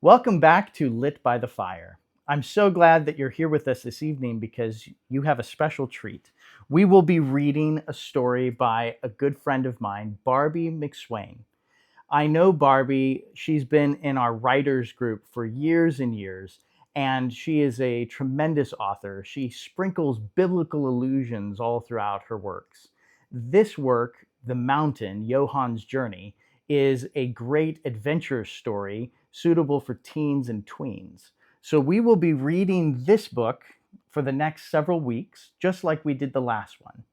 Welcome back to Lit by the Fire. I'm so glad that you're here with us this evening because you have a special treat. We will be reading a story by a good friend of mine, Barbi McSwain. I know Barbi, she's been in our writers group for years and years, and she is a tremendous author. She sprinkles biblical allusions all throughout her works. This work, The Mountain, Johann's Journey, is a great adventure story suitable for teens and tweens. So we will be reading this book for the next several weeks, just like we did the last one.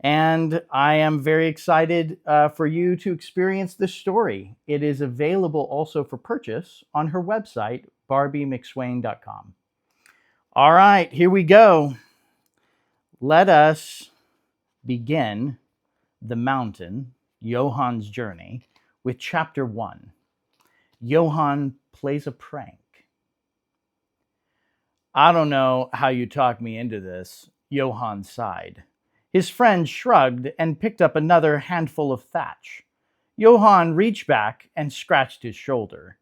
And I am very excited for you to experience this story. It is available also for purchase on her website, barbimcswain.com. All right, here we go. Let us begin The Mountain, Johann's Journey, with Chapter 1. Johann plays a prank. I don't know how you talked me into this, Johann sighed. His friend shrugged and picked up another handful of thatch. Johann reached back and scratched his shoulder.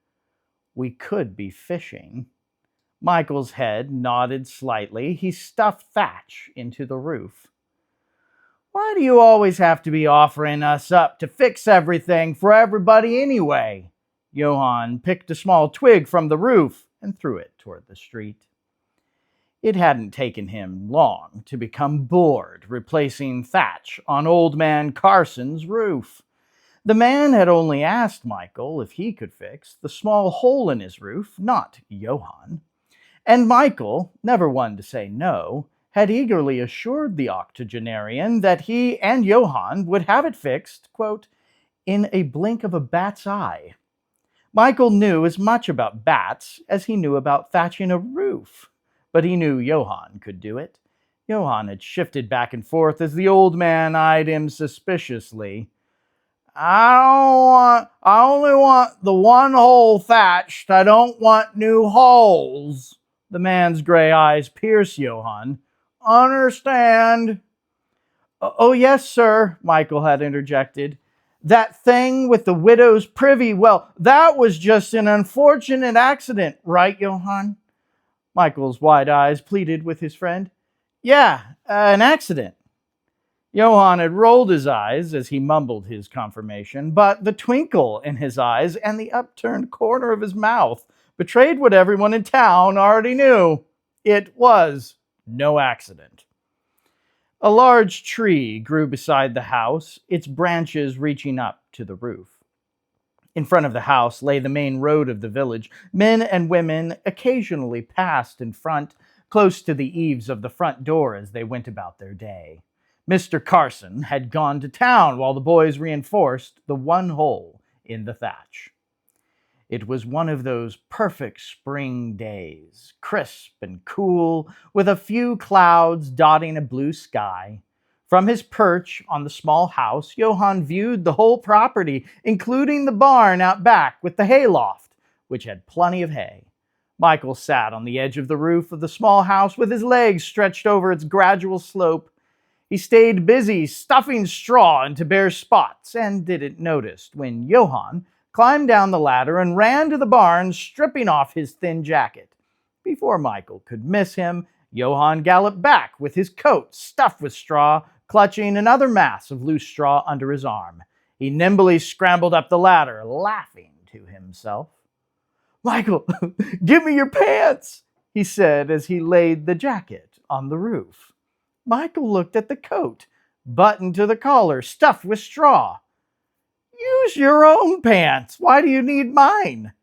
We could be fishing. Michael's head nodded slightly. He stuffed thatch into the roof. Why do you always have to be offering us up to fix everything for everybody anyway? Johann picked a small twig from the roof and threw it toward the street. It hadn't taken him long to become bored replacing thatch on old man Carson's roof. The man had only asked Michael if he could fix the small hole in his roof, not Johann. And Michael, never one to say no, had eagerly assured the octogenarian that he and Johann would have it fixed, quote, in a blink of a bat's eye. Michael knew as much about bats as he knew about thatching a roof. But he knew Johann could do it. Johann had shifted back and forth as the old man eyed him suspiciously. I only want the one hole thatched. I don't want new holes. The man's gray eyes pierced Johann. Understand? Oh, yes, sir, Michael had interjected. That thing with the widow's privy, well, that was just an unfortunate accident, right, Johann? Michael's wide eyes pleaded with his friend. Yeah, an accident. Johann had rolled his eyes as he mumbled his confirmation, but the twinkle in his eyes and the upturned corner of his mouth betrayed what everyone in town already knew. It was no accident. A large tree grew beside the house, its branches reaching up to the roof. In front of the house lay the main road of the village. Men and women occasionally passed in front, close to the eaves of the front door as they went about their day. Mr. Carson had gone to town while the boys reinforced the one hole in the thatch. It was one of those perfect spring days, crisp and cool, with a few clouds dotting a blue sky. From his perch on the small house, Johann viewed the whole property, including the barn out back with the hayloft, which had plenty of hay. Michael sat on the edge of the roof of the small house with his legs stretched over its gradual slope. He stayed busy stuffing straw into bare spots and didn't notice when Johann climbed down the ladder and ran to the barn, stripping off his thin jacket. Before Michael could miss him, Johann galloped back with his coat stuffed with straw, clutching another mass of loose straw under his arm. He nimbly scrambled up the ladder, laughing to himself. Michael, give me your pants, he said as he laid the jacket on the roof. Michael looked at the coat, buttoned to the collar, stuffed with straw. Use your own pants. Why do you need mine?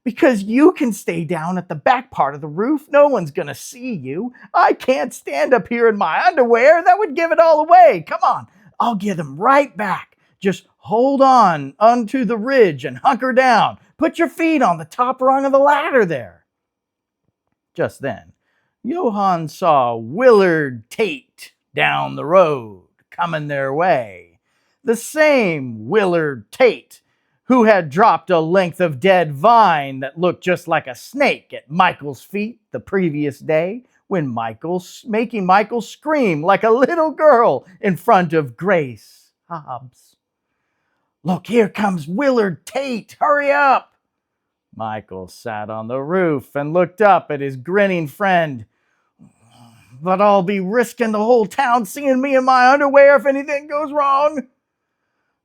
Because you can stay down at the back part of the roof. No one's going to see you. I can't stand up here in my underwear. That would give it all away. Come on, I'll get them right back. Just hold on onto the ridge and hunker down. Put your feet on the top rung of the ladder there. Just then, Johann saw Willard Tate down the road coming their way. The same Willard Tate who had dropped a length of dead vine that looked just like a snake at Michael's feet the previous day, when making Michael scream like a little girl in front of Grace Hobbs. Look, here comes Willard Tate. Hurry up. Michael sat on the roof and looked up at his grinning friend. But I'll be risking the whole town seeing me in my underwear if anything goes wrong.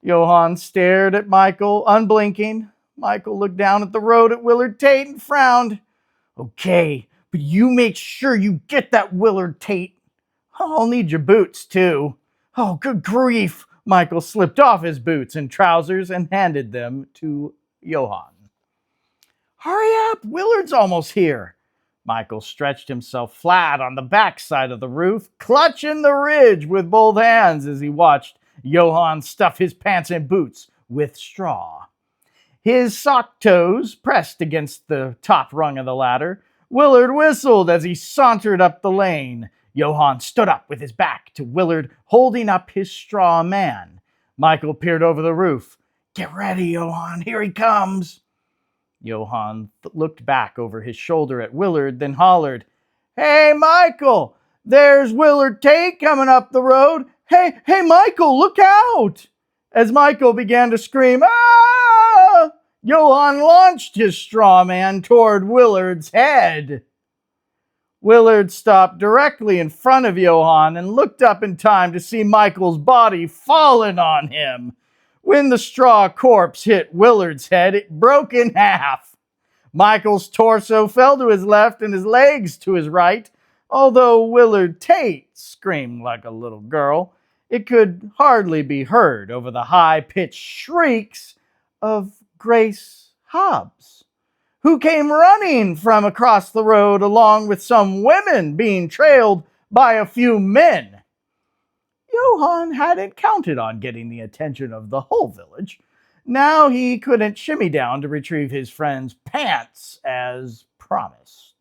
Johann stared at Michael, unblinking. Michael looked down at the road at Willard Tate and frowned. Okay, but you make sure you get that, Willard Tate. I'll need your boots, too. Oh, good grief. Michael slipped off his boots and trousers and handed them to Johann. Hurry up, Willard's almost here. Michael stretched himself flat on the backside of the roof, clutching the ridge with both hands as he watched Johann stuff his pants and boots with straw. His sock toes pressed against the top rung of the ladder. Willard whistled as he sauntered up the lane. Johann stood up with his back to Willard, holding up his straw man. Michael peered over the roof. Get ready, Johann, here he comes. Johann looked back over his shoulder at Willard, then hollered, Hey, Michael, there's Willard Tate coming up the road. Hey, Michael, look out! As Michael began to scream, Ah! Johann launched his straw man toward Willard's head. Willard stopped directly in front of Johann and looked up in time to see Michael's body falling on him. When the straw corpse hit Willard's head, it broke in half. Michael's torso fell to his left and his legs to his right. Although Willard Tate screamed like a little girl, it could hardly be heard over the high-pitched shrieks of Grace Hobbs, who came running from across the road along with some women being trailed by a few men. Johann hadn't counted on getting the attention of the whole village. Now he couldn't shimmy down to retrieve his friend's pants as promised.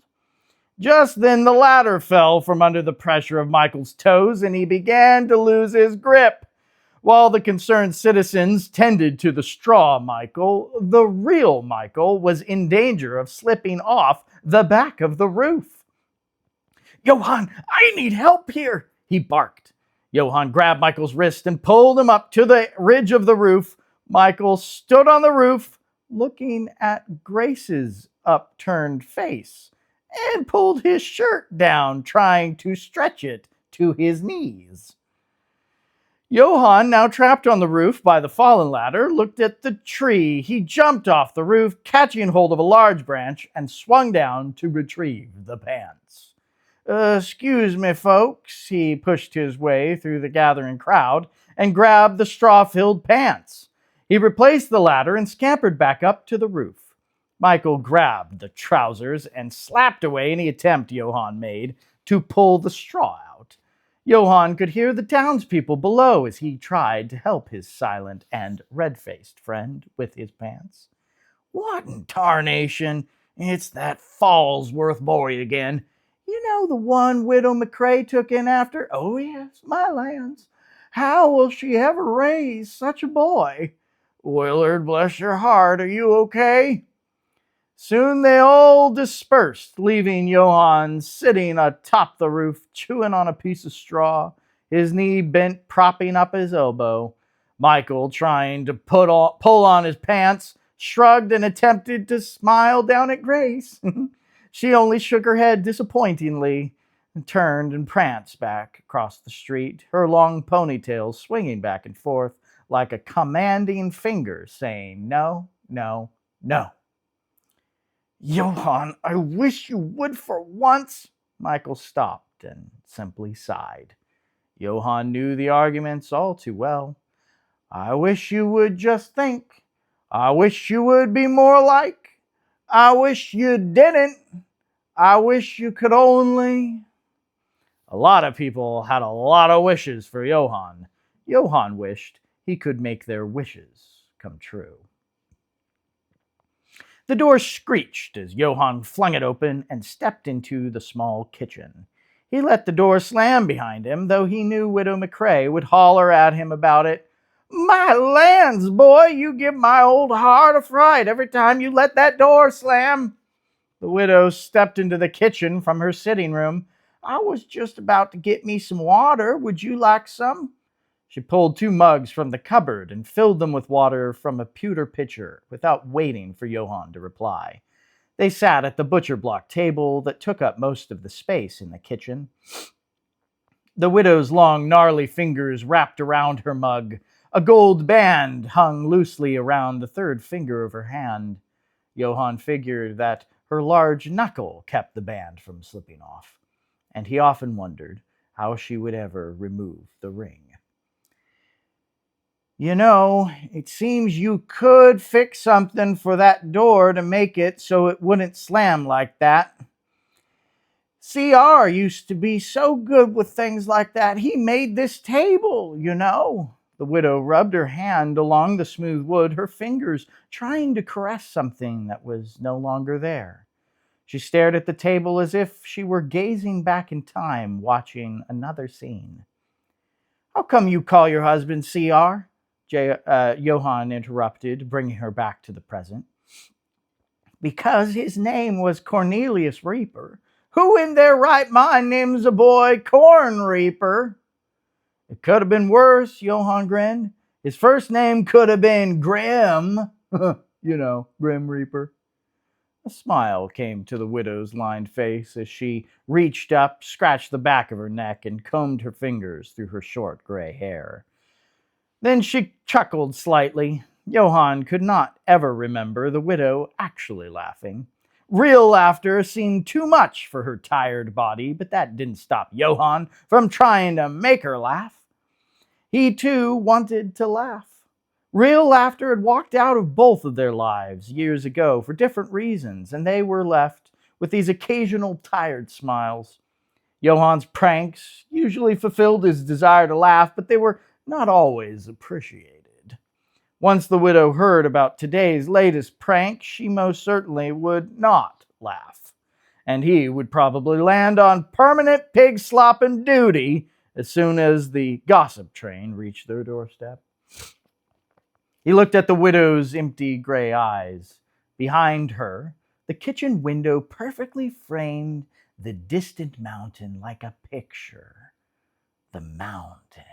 Just then the ladder fell from under the pressure of Michael's toes and he began to lose his grip. While the concerned citizens tended to the straw Michael, the real Michael was in danger of slipping off the back of the roof. Johann, I need help here, he barked. Johann grabbed Michael's wrist and pulled him up to the ridge of the roof. Michael stood on the roof, looking at Grace's upturned face, and pulled his shirt down, trying to stretch it to his knees. Johann, now trapped on the roof by the fallen ladder, looked at the tree. He jumped off the roof, catching hold of a large branch, and swung down to retrieve the pants. Excuse me, folks. He pushed his way through the gathering crowd and grabbed the straw-filled pants. He replaced the ladder and scampered back up to the roof. Michael grabbed the trousers and slapped away any attempt Johann made to pull the straw out. Johann could hear the townspeople below as he tried to help his silent and red-faced friend with his pants. What in tarnation? It's that Fallsworth boy again. You know, the one Widow McCrae took in after? Oh, yes, my lands. How will she ever raise such a boy? Willard, bless your heart, are you okay? Soon they all dispersed, leaving Johann sitting atop the roof, chewing on a piece of straw, his knee bent, propping up his elbow. Michael, trying to pull on his pants, shrugged and attempted to smile down at Grace. She only shook her head disappointingly and turned and pranced back across the street, her long ponytail swinging back and forth like a commanding finger saying, no, no, no. Johann, I wish you would for once. Michael stopped and simply sighed. Johann knew the arguments all too well. I wish you would just think. I wish you would be more like. I wish you didn't. I wish you could only. A lot of people had a lot of wishes for Johann. Johann wished he could make their wishes come true. The door screeched as Johann flung it open and stepped into the small kitchen. He let the door slam behind him, though he knew Widow McCrae would holler at him about it. My lands, boy, you give my old heart a fright every time you let that door slam. The widow stepped into the kitchen from her sitting room. I was just about to get me some water. Would you like some? She pulled 2 mugs from the cupboard and filled them with water from a pewter pitcher without waiting for Johann to reply. They sat at the butcher block table that took up most of the space in the kitchen. The widow's long, gnarly fingers wrapped around her mug. A gold band hung loosely around the 3rd finger of her hand. Johann figured that her large knuckle kept the band from slipping off, and he often wondered how she would ever remove the ring. You know, it seems you could fix something for that door to make it so it wouldn't slam like that. CR used to be so good with things like that. He made this table, you know. The widow rubbed her hand along the smooth wood, her fingers trying to caress something that was no longer there. She stared at the table as if she were gazing back in time, watching another scene. How come you call your husband CR? Johann interrupted, bringing her back to the present. Because his name was Cornelius Reaper. Who in their right mind names a boy Corn Reaper? It could have been worse, Johann grinned. His first name could have been Grim. Grim Reaper. A smile came to the widow's lined face as she reached up, scratched the back of her neck, and combed her fingers through her short gray hair. Then she chuckled slightly. Johann could not ever remember the widow actually laughing. Real laughter seemed too much for her tired body, but that didn't stop Johann from trying to make her laugh. He, too, wanted to laugh. Real laughter had walked out of both of their lives years ago for different reasons, and they were left with these occasional tired smiles. Johann's pranks usually fulfilled his desire to laugh, but they were not always appreciated. Once the widow heard about today's latest prank, she most certainly would not laugh, and he would probably land on permanent pig slopping duty as soon as the gossip train reached their doorstep. He looked at the widow's empty gray eyes. Behind her, the kitchen window perfectly framed the distant mountain like a picture. The mountain.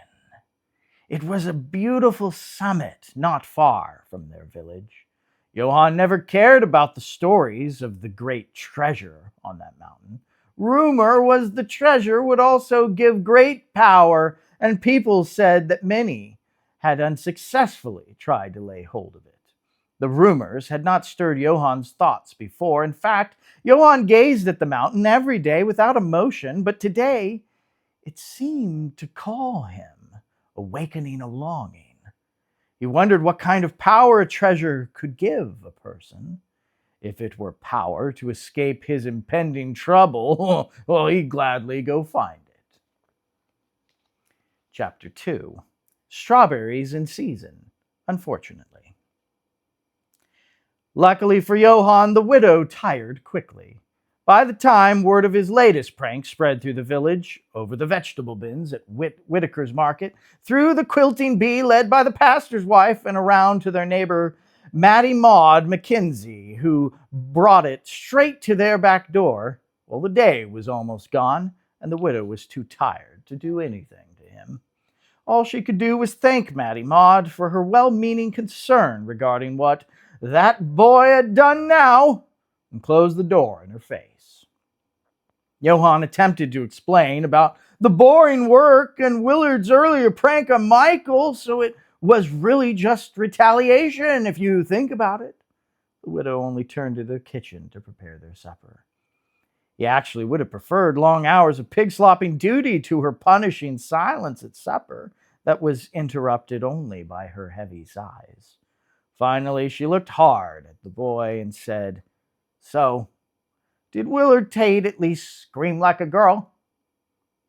It was a beautiful summit not far from their village. Johann never cared about the stories of the great treasure on that mountain. Rumor was the treasure would also give great power, and people said that many had unsuccessfully tried to lay hold of it. The rumors had not stirred Johann's thoughts before. In fact, Johann gazed at the mountain every day without emotion, but today it seemed to call him, awakening a longing. He wondered what kind of power a treasure could give a person. If it were power to escape his impending trouble, well, he'd gladly go find it. Chapter 2. Strawberries in season, unfortunately. Luckily for Johann, the widow tired quickly. By the time word of his latest prank spread through the village, over the vegetable bins at Whitaker's market, through the quilting bee led by the pastor's wife, and around to their neighbor Mattie Maud McKenzie, who brought it straight to their back door, well, the day was almost gone, and the widow was too tired to do anything to him. All she could do was thank Mattie Maud for her well-meaning concern regarding what that boy had done now, and close the door in her face. Johann attempted to explain about the boring work and Willard's earlier prank on Michael, so it was really just retaliation if you think about it. The widow only turned to the kitchen to prepare their supper. He actually would have preferred long hours of pig-slopping duty to her punishing silence at supper that was interrupted only by her heavy sighs. Finally, she looked hard at the boy and said, "So, did Willard Tate at least scream like a girl?"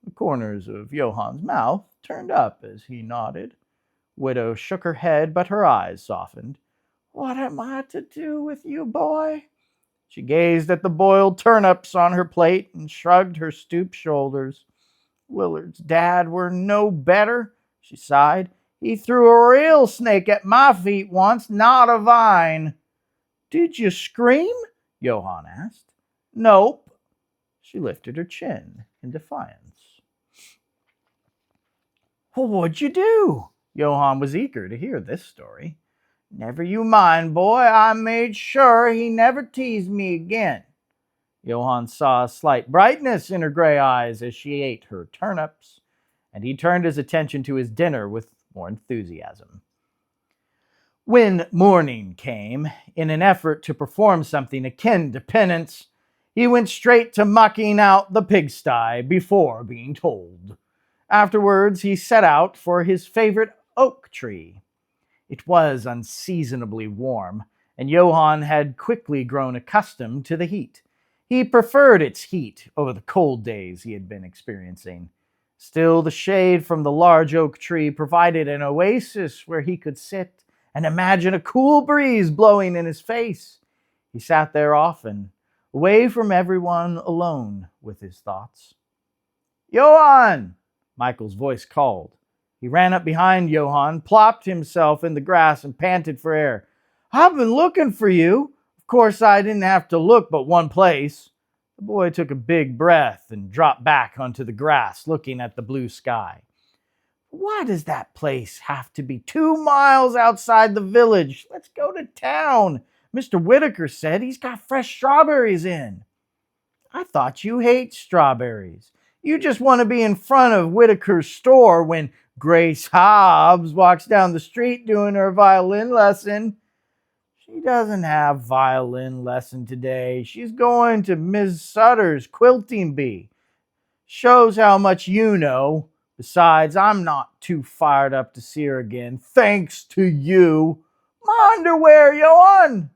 The corners of Johann's mouth turned up as he nodded. Widow shook her head, but her eyes softened. "What am I to do with you, boy?" She gazed at the boiled turnips on her plate and shrugged her stooped shoulders. "Willard's dad were no better," she sighed. "He threw a real snake at my feet once, not a vine." "Did you scream?" Johann asked. "Nope." She lifted her chin in defiance. Well, what'd you do? Johann was eager to hear this story. Never you mind, boy. I made sure he never teased me again. Johann saw a slight brightness in her gray eyes as she ate her turnips, and he turned his attention to his dinner with more enthusiasm. When morning came, in an effort to perform something akin to penance, he went straight to mucking out the pigsty before being told. Afterwards, he set out for his favorite oak tree. It was unseasonably warm, and Johann had quickly grown accustomed to the heat. He preferred its heat over the cold days he had been experiencing. Still, the shade from the large oak tree provided an oasis where he could sit and imagine a cool breeze blowing in his face. He sat there often, away from everyone, alone with his thoughts. Johann! Michael's voice called. He ran up behind Johann, plopped himself in the grass, and panted for air. I've been looking for you. Of course, I didn't have to look but one place. The boy took a big breath and dropped back onto the grass, looking at the blue sky. Why does that place have to be 2 miles outside the village? Let's go to town. Mr. Whitaker said he's got fresh strawberries in. I thought you hate strawberries. You just want to be in front of Whitaker's store when Grace Hobbs walks down the street doing her violin lesson. She doesn't have violin lesson today. She's going to Miss Sutter's quilting bee. Shows how much you know. Besides, I'm not too fired up to see her again, thanks to you. My underwear, Johann!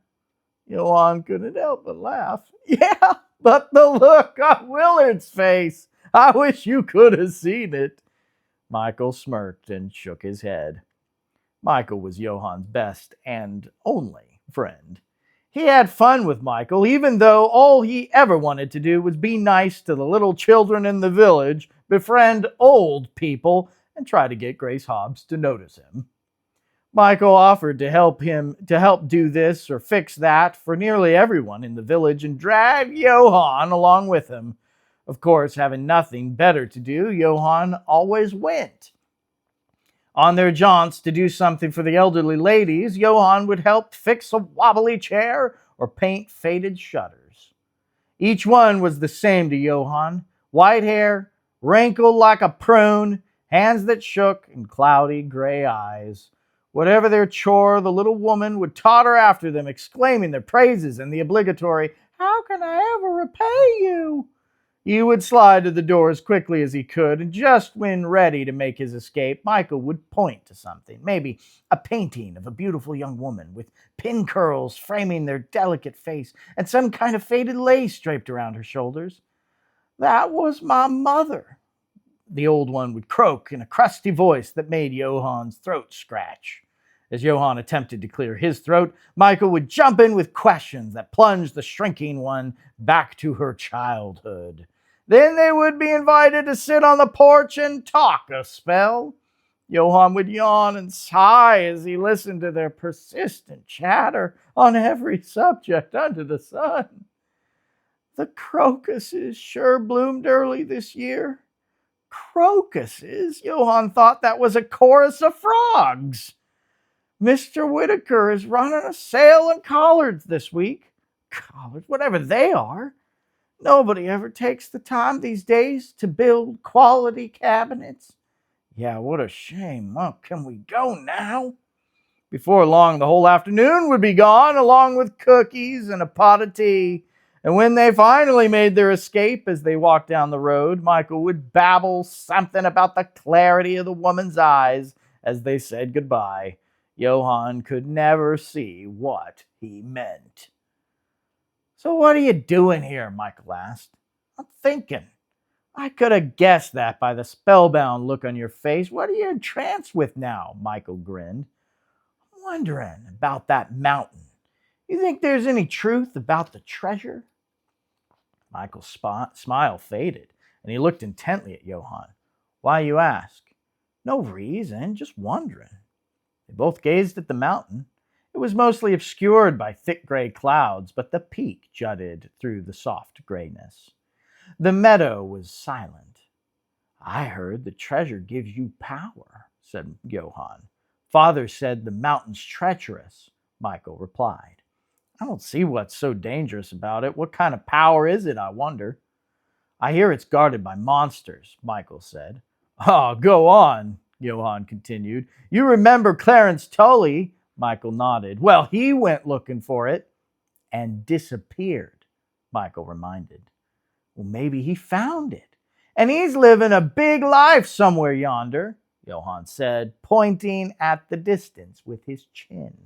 Johann couldn't help but laugh. Yeah, but the look on Willard's face. I wish you could have seen it. Michael smirked and shook his head. Michael was Johann's best and only friend. He had fun with Michael, even though all he ever wanted to do was be nice to the little children in the village, befriend old people, and try to get Grace Hobbs to notice him. Michael offered to help do this or fix that for nearly everyone in the village and drag Johann along with him. Of course, having nothing better to do, Johann always went. On their jaunts to do something for the elderly ladies, Johann would help fix a wobbly chair or paint faded shutters. Each one was the same to Johann: white hair, wrinkled like a prune, hands that shook, and cloudy gray eyes. Whatever their chore, the little woman would totter after them, exclaiming their praises and the obligatory, "How can I ever repay you?" He would slide to the door as quickly as he could, and just when ready to make his escape, Michael would point to something, maybe a painting of a beautiful young woman with pin curls framing their delicate face and some kind of faded lace draped around her shoulders. "That was my mother," the old one would croak in a crusty voice that made Johann's throat scratch. As Johann attempted to clear his throat, Michael would jump in with questions that plunged the shrinking one back to her childhood. Then they would be invited to sit on the porch and talk a spell. Johann would yawn and sigh as he listened to their persistent chatter on every subject under the sun. The crocuses sure bloomed early this year. Crocuses? Johann thought that was a chorus of frogs. Mr. Whitaker is running a sale on collards this week. Collards, whatever they are. Nobody ever takes the time these days to build quality cabinets. Yeah, what a shame. Well, can we go now? Before long, the whole afternoon would be gone, along with cookies and a pot of tea. And when they finally made their escape as they walked down the road, Michael would babble something about the clarity of the woman's eyes as they said goodbye. Johann could never see what he meant. "So what are you doing here?" Michael asked. "I'm thinking. I could have guessed that by the spellbound look on your face. What are you entranced with now?" Michael grinned. "I'm wondering about that mountain. You think there's any truth about the treasure?" Michael's smile faded, and he looked intently at Johann. "Why, you ask?" "No reason, just wondering." They both gazed at the mountain. It was mostly obscured by thick gray clouds, but the peak jutted through the soft grayness. The meadow was silent. I heard the treasure gives you power, said Johann. Father said the mountain's treacherous, Michael replied. I don't see what's so dangerous about it. What kind of power is it, I wonder? I hear it's guarded by monsters, Michael said. Oh, go on, Johann continued. You remember Clarence Tully? Michael nodded. Well, he went looking for it and disappeared, Michael reminded. Well, maybe he found it. And he's living a big life somewhere yonder, Johann said, pointing at the distance with his chin.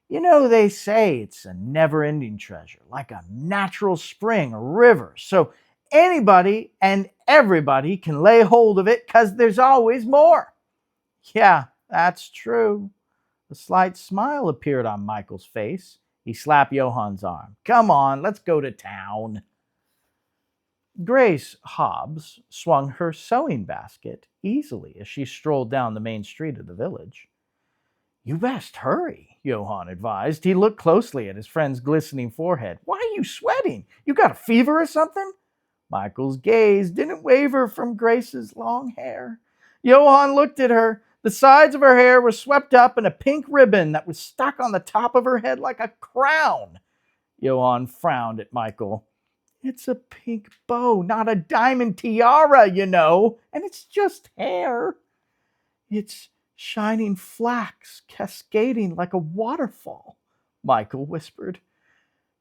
You know, they say it's a never ending treasure, like a natural spring or river. So anybody and everybody can lay hold of it because there's always more. Yeah, that's true. A slight smile appeared on Michael's face. He slapped Johann's arm. Come on, let's go to town. Grace Hobbs swung her sewing basket easily as she strolled down the main street of the village. You best hurry, Johann advised. He looked closely at his friend's glistening forehead. Why are you sweating? You got a fever or something? Michael's gaze didn't waver from Grace's long hair. Johann looked at her. The sides of her hair were swept up in a pink ribbon that was stuck on the top of her head like a crown. Johann frowned at Michael. It's a pink bow, not a diamond tiara, you know, and it's just hair. It's shining flax cascading like a waterfall, Michael whispered.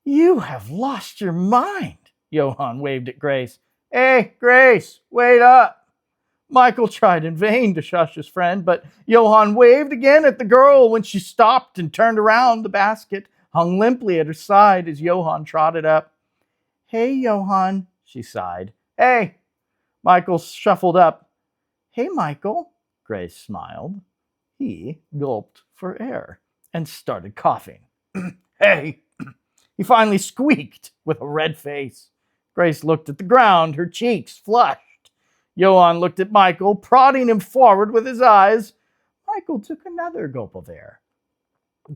You have lost your mind, Johann waved at Grace. Hey, Grace, wait up. Michael tried in vain to shush his friend, but Johann waved again at the girl when she stopped and turned around. The basket hung limply at her side as Johann trotted up. Hey, Johann, she sighed. Hey. Michael shuffled up. Hey, Michael, Grace smiled. He gulped for air and started coughing. Hey, he finally squeaked with a red face. Grace looked at the ground, her cheeks flushed. Johann looked at Michael, prodding him forward with his eyes. Michael took another gulp of air.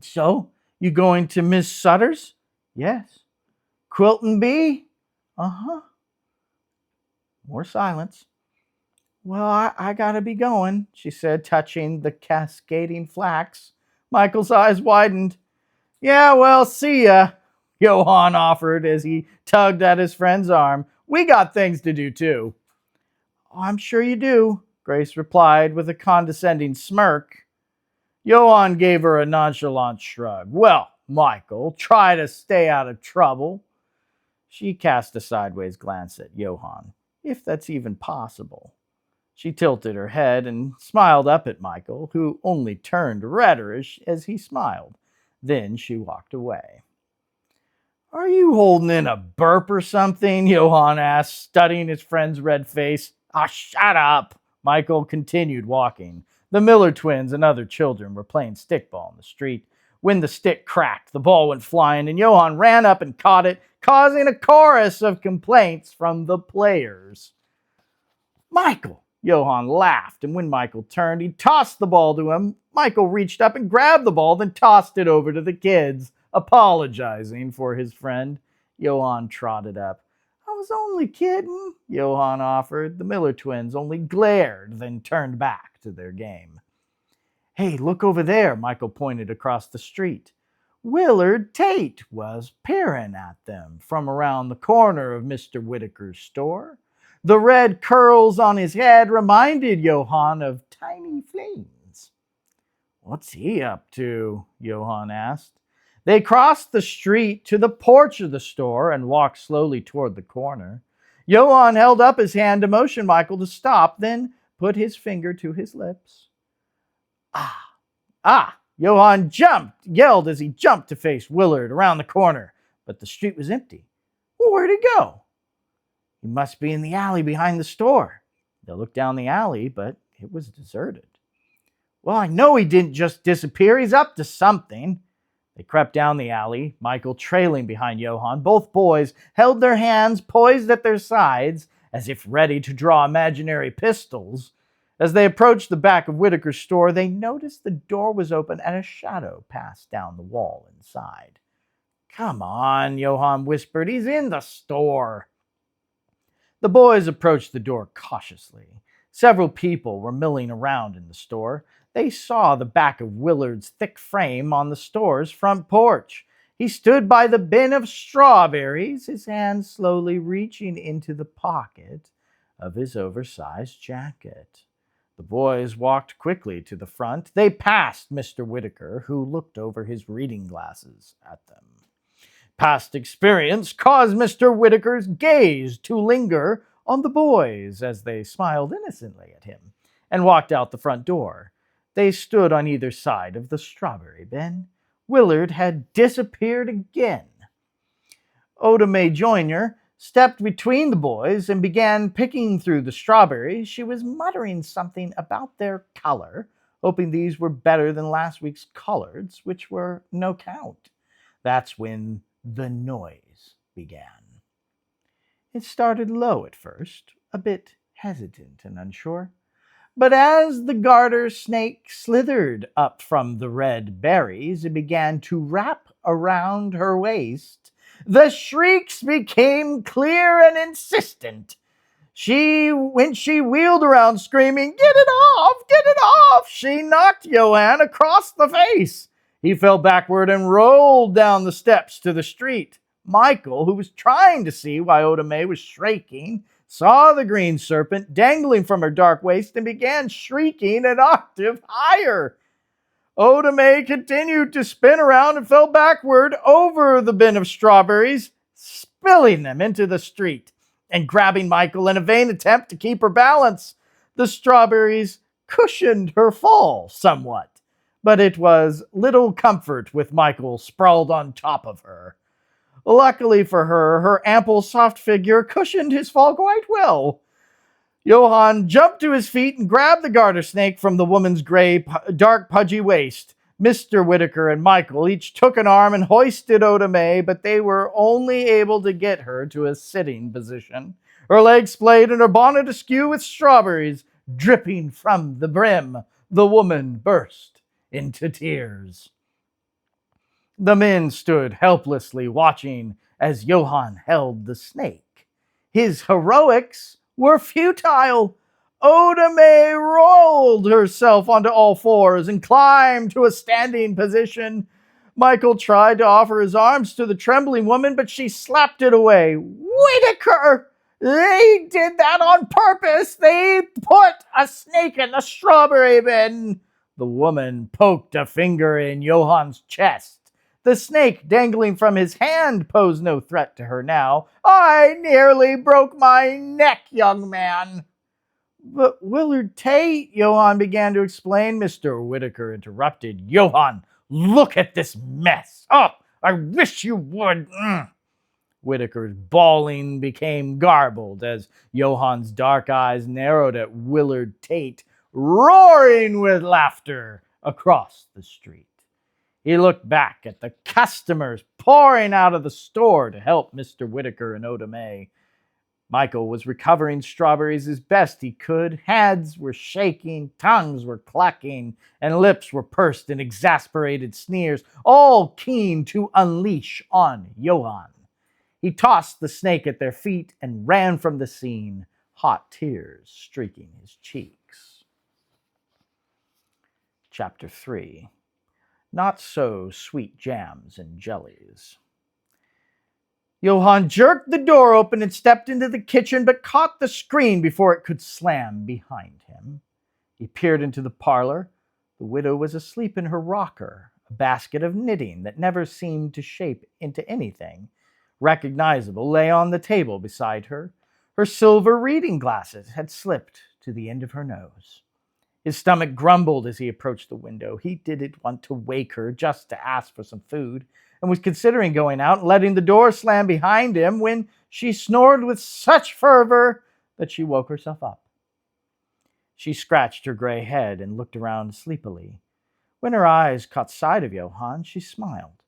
So, you going to Miss Sutter's? Yes. Quilton Bee? Uh-huh. More silence. Well, I gotta be going, she said, touching the cascading flax. Michael's eyes widened. Yeah, well, see ya, Johann offered as he tugged at his friend's arm. We got things to do, too. Oh, I'm sure you do, Grace replied with a condescending smirk. Johann gave her a nonchalant shrug. Well, Michael, try to stay out of trouble. She cast a sideways glance at Johann, if that's even possible. She tilted her head and smiled up at Michael, who only turned redder as he smiled. Then she walked away. Are you holding in a burp or something? Johann asked, studying his friend's red face. Shut up! Michael continued walking. The Miller twins and other children were playing stickball in the street. When the stick cracked, the ball went flying, and Johann ran up and caught it, causing a chorus of complaints from the players. Michael! Johann laughed, and when Michael turned, he tossed the ball to him. Michael reached up and grabbed the ball, then tossed it over to the kids, apologizing for his friend. Johann trotted up. I was only kidding, Johann offered. The Miller twins only glared, then turned back to their game. Hey, look over there, Michael pointed across the street. Willard Tate was peering at them from around the corner of Mr. Whitaker's store. The red curls on his head reminded Johann of tiny flames. What's he up to? Johann asked. They crossed the street to the porch of the store and walked slowly toward the corner. Johann held up his hand to motion Michael to stop, then put his finger to his lips. Johann yelled as he jumped to face Willard around the corner, but the street was empty. Well, where'd he go? He must be in the alley behind the store. They looked down the alley, but it was deserted. Well, I know he didn't just disappear. He's up to something. They crept down the alley, Michael trailing behind Johann. Both boys held their hands poised at their sides, as if ready to draw imaginary pistols. As they approached the back of Whitaker's store, they noticed the door was open and a shadow passed down the wall inside. Come on, Johann whispered. He's in the store. The boys approached the door cautiously. Several people were milling around in the store. They saw the back of Willard's thick frame on the store's front porch. He stood by the bin of strawberries, his hand slowly reaching into the pocket of his oversized jacket. The boys walked quickly to the front. They passed Mr. Whitaker, who looked over his reading glasses at them. Past experience caused Mr. Whitaker's gaze to linger on the boys as they smiled innocently at him and walked out the front door. They stood on either side of the strawberry bin. Willard had disappeared again. Oda Mae Jr. stepped between the boys and began picking through the strawberries. She was muttering something about their color, hoping these were better than last week's collards, which were no count. That's when the noise began. It started low at first, a bit hesitant and unsure. But as the garter snake slithered up from the red berries and began to wrap around her waist, the shrieks became clear and insistent. When she wheeled around screaming, "Get it off! Get it off!" she knocked Johann across the face. He fell backward and rolled down the steps to the street. Michael, who was trying to see why Oda Mae was shrieking, saw the green serpent dangling from her dark waist and began shrieking an octave higher. Oda Mae continued to spin around and fell backward over the bin of strawberries, spilling them into the street and grabbing Michael in a vain attempt to keep her balance. The strawberries cushioned her fall somewhat, but it was little comfort with Michael sprawled on top of her. Luckily for her, her ample, soft figure cushioned his fall quite well. Johann jumped to his feet and grabbed the garter snake from the woman's gray, dark, pudgy waist. Mr. Whitaker and Michael each took an arm and hoisted Oda Mae, but they were only able to get her to a sitting position. Her legs splayed and her bonnet askew with strawberries dripping from the brim. The woman burst into tears. The men stood helplessly watching as Johann held the snake. His heroics were futile. Oda Mae rolled herself onto all fours and climbed to a standing position. Michael tried to offer his arms to the trembling woman, but she slapped it away. "Whitaker! They did that on purpose! They put a snake in the strawberry bin!" The woman poked a finger in Johann's chest. The snake dangling from his hand posed no threat to her now. "I nearly broke my neck, young man." "But Willard Tate," Johann began to explain. Mr. Whitaker interrupted. "Johann, look at this mess. Oh, I wish you would." Whitaker's bawling became garbled as Johann's dark eyes narrowed at Willard Tate, roaring with laughter across the street. He looked back at the customers pouring out of the store to help Mr. Whitaker and Oda Mae. Michael was recovering strawberries as best he could. Hands were shaking, tongues were clucking, and lips were pursed in exasperated sneers, all keen to unleash on Johann. He tossed the snake at their feet and ran from the scene, hot tears streaking his cheeks. Chapter 3. Not so sweet jams and jellies. Johann jerked the door open and stepped into the kitchen, but caught the screen before it could slam behind him. He peered into the parlor. The widow was asleep in her rocker, a basket of knitting that never seemed to shape into anything recognizable lay on the table beside her. Her silver reading glasses had slipped to the end of her nose. His stomach grumbled as he approached the window. He didn't want to wake her just to ask for some food, and was considering going out and letting the door slam behind him when she snored with such fervor that she woke herself up. She scratched her gray head and looked around sleepily. When her eyes caught sight of Johann, she smiled.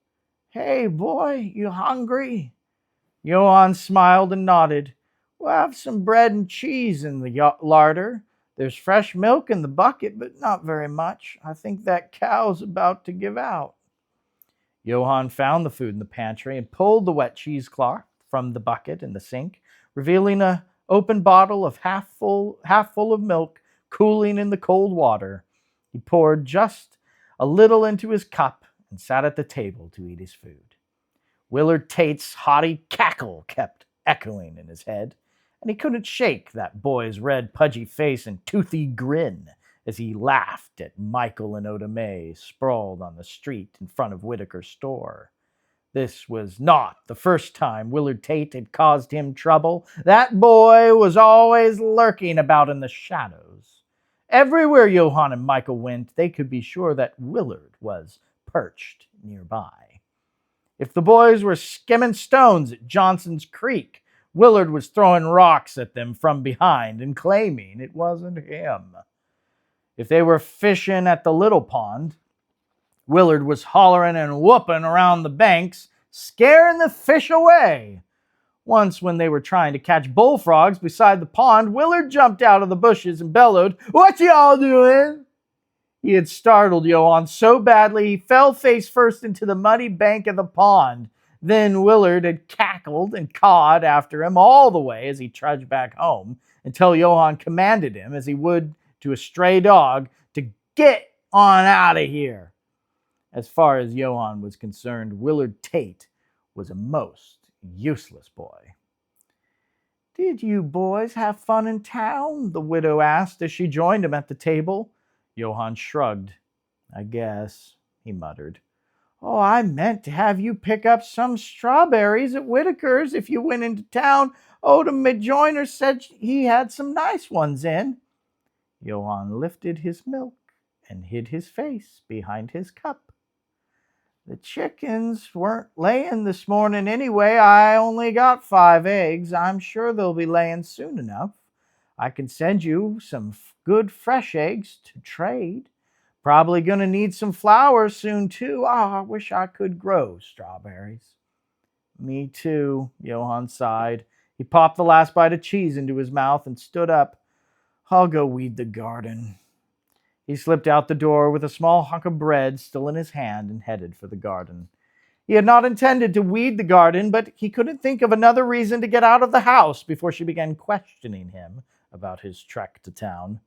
"Hey, boy, you hungry?" Johann smiled and nodded. "We'll have some bread and cheese in the larder. There's fresh milk in the bucket, but not very much. I think that cow's about to give out." Johann found the food in the pantry and pulled the wet cheesecloth from the bucket in the sink, revealing a open bottle of half full of milk cooling in the cold water. He poured just a little into his cup and sat at the table to eat his food. Willard Tate's haughty cackle kept echoing in his head, and he couldn't shake that boy's red, pudgy face and toothy grin as he laughed at Michael and Oda Mae sprawled on the street in front of Whitaker's store. This was not the first time Willard Tate had caused him trouble. That boy was always lurking about in the shadows. Everywhere Johann and Michael went, they could be sure that Willard was perched nearby. If the boys were skimming stones at Johnson's Creek, Willard was throwing rocks at them from behind and claiming it wasn't him. If they were fishing at the little pond, Willard was hollering and whooping around the banks, scaring the fish away. Once, when they were trying to catch bullfrogs beside the pond, Willard jumped out of the bushes and bellowed, "What y'all doing?" He had startled Johann so badly he fell face first into the muddy bank of the pond. Then Willard had cackled and cawed after him all the way as he trudged back home, until Johann commanded him, as he would to a stray dog, to get on out of here. As far as Johann was concerned, Willard Tate was a most useless boy. "Did you boys have fun in town?" the widow asked as she joined him at the table. Johann shrugged. "I guess," he muttered. "Oh, I meant to have you pick up some strawberries at Whitaker's if you went into town. Oda McJoyner said he had some nice ones in." Johann lifted his milk and hid his face behind his cup. "The chickens weren't laying this morning anyway. I only got 5 eggs. I'm sure they'll be laying soon enough. I can send you some good fresh eggs to trade. Probably going to need some flowers soon, too. I wish I could grow strawberries." "Me too," Johann sighed. He popped the last bite of cheese into his mouth and stood up. "I'll go weed the garden." He slipped out the door with a small hunk of bread still in his hand and headed for the garden. He had not intended to weed the garden, but he couldn't think of another reason to get out of the house before she began questioning him about his trek to town.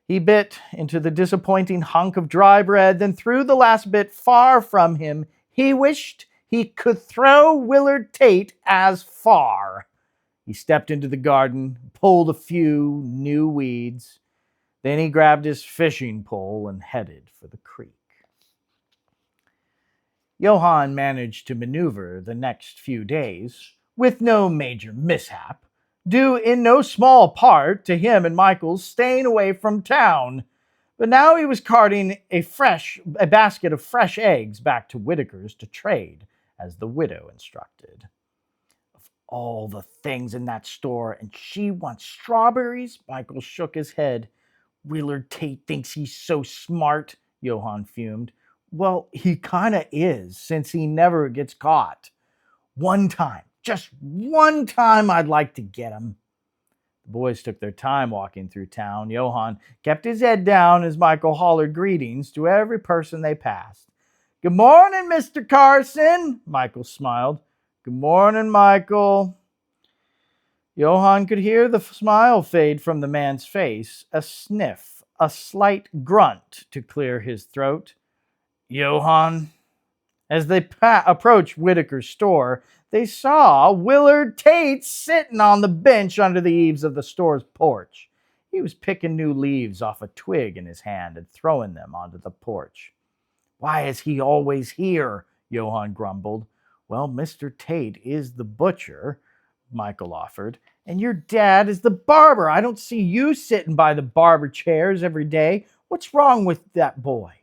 He bit into the disappointing hunk of dry bread, then threw the last bit far from him. He wished he could throw Willard Tate as far. He stepped into the garden, pulled a few new weeds. Then he grabbed his fishing pole and headed for the creek. Johann managed to maneuver the next few days with no major mishap, due in no small part to him and Michael's staying away from town. But now he was carting a basket of fresh eggs back to Whitaker's to trade, as the widow instructed. "Of all the things in that store, and she wants strawberries?" Michael shook his head. "Willard Tate thinks he's so smart," Johann fumed. "Well, he kinda is, since he never gets caught. One time, just one time, I'd like to get him." The boys took their time walking through town. Johann kept his head down as Michael hollered greetings to every person they passed. "Good morning, Mr. Carson," Michael smiled. "Good morning, Michael." Johann could hear the smile fade from the man's face, a sniff, a slight grunt to clear his throat. "Johann?" As they approached Whitaker's store, they saw Willard Tate sitting on the bench under the eaves of the store's porch. He was picking new leaves off a twig in his hand and throwing them onto the porch. "Why is he always here?" Johann grumbled. "Well, Mr. Tate is the butcher," Michael offered, "and your dad is the barber. I don't see you sitting by the barber chairs every day. What's wrong with that boy?"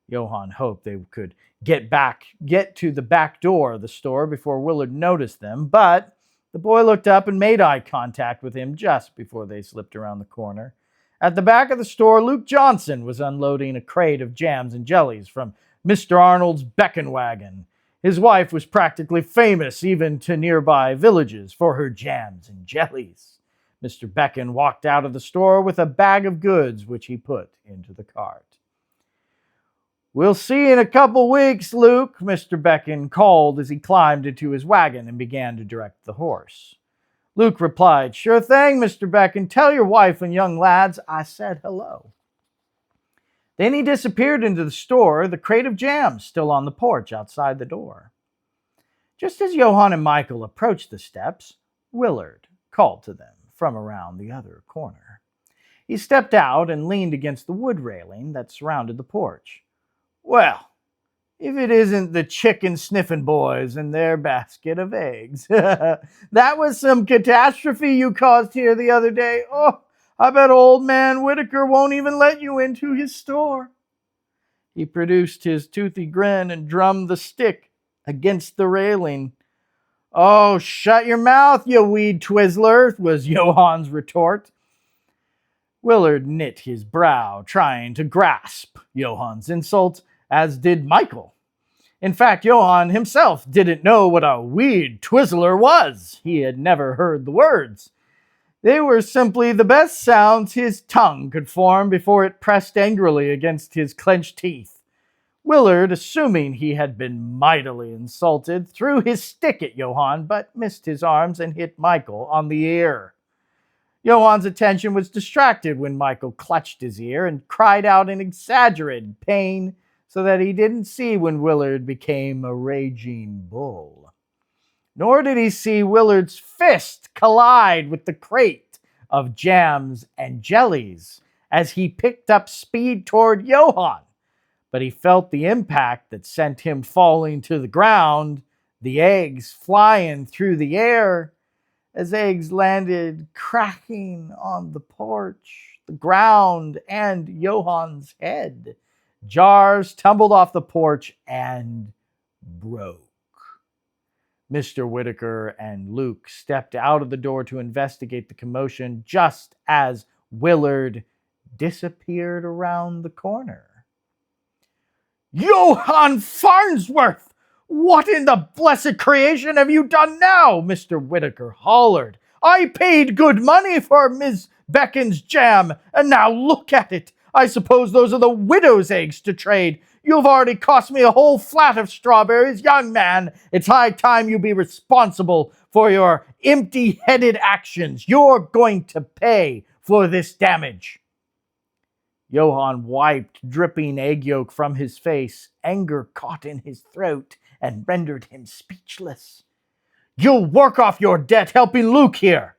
Johann hoped they could get to the back door of the store before Willard noticed them, but the boy looked up and made eye contact with him just before they slipped around the corner. At the back of the store, Luke Johnson was unloading a crate of jams and jellies from Mr. Arnold's Becken wagon. His wife was practically famous even to nearby villages for her jams and jellies. Mr. Becken walked out of the store with a bag of goods, which he put into the cart. "We'll see you in a couple weeks, Luke," Mr. Becken called as he climbed into his wagon and began to direct the horse. Luke replied, "Sure thing, Mr. Beck, and tell your wife and young lads I said hello." Then he disappeared into the store, the crate of jam still on the porch outside the door. Just as Johann and Michael approached the steps, Willard called to them from around the other corner. He stepped out and leaned against the wood railing that surrounded the porch. "Well, if it isn't the chicken sniffing boys and their basket of eggs. That was some catastrophe you caused here the other day. Oh, I bet old man Whitaker won't even let you into his store." He produced his toothy grin and drummed the stick against the railing. "Oh, shut your mouth, you weed twizzler," was Johann's retort. Willard knit his brow, trying to grasp Johann's insult, as did Michael. In fact, Johann himself didn't know what a weed twizzler was. He had never heard the words. They were simply the best sounds his tongue could form before it pressed angrily against his clenched teeth. Willard, assuming he had been mightily insulted, threw his stick at Johann, but missed his arms and hit Michael on the ear. Johann's attention was distracted when Michael clutched his ear and cried out in exaggerated pain so that he didn't see when Willard became a raging bull. Nor did he see Willard's fist collide with the crate of jams and jellies as he picked up speed toward Johann. But he felt the impact that sent him falling to the ground, the eggs flying through the air. As eggs landed cracking on the porch, the ground, and Johann's head, jars tumbled off the porch and broke. Mr. Whitaker and Luke stepped out of the door to investigate the commotion just as Willard disappeared around the corner. "Johann Farnsworth! What in the blessed creation have you done now?" Mr. Whitaker hollered. "I paid good money for Miss Beckon's jam, and now look at it. I suppose those are the widow's eggs to trade. You've already cost me a whole flat of strawberries. Young man, it's high time you be responsible for your empty-headed actions. You're going to pay for this damage." Johann wiped dripping egg yolk from his face. Anger caught in his throat and rendered him speechless. "You'll work off your debt helping Luke here."